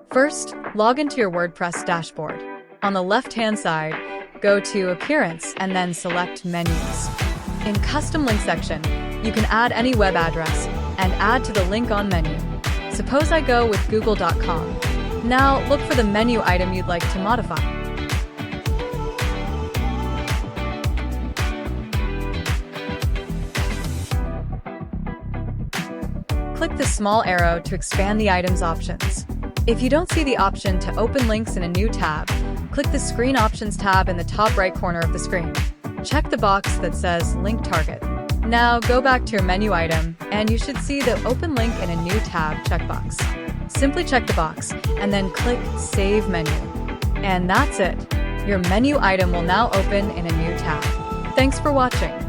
First, log into your WordPress dashboard. On the left-hand side, go to Appearance and then select Menus. In Custom Link section, you can add any web address and add to the link on menu. Suppose I go with google.com. Now look for the menu item you'd like to modify. Click the small arrow to expand the item's options. If you don't see the option to open links in a new tab, click the Screen Options tab in the top right corner of the screen. Check the box that says Link Target. Now go back to your menu item and you should see the Open Link in a New Tab checkbox. Simply check the box and then click Save Menu. And that's it. Your menu item will now open in a new tab. Thanks for watching.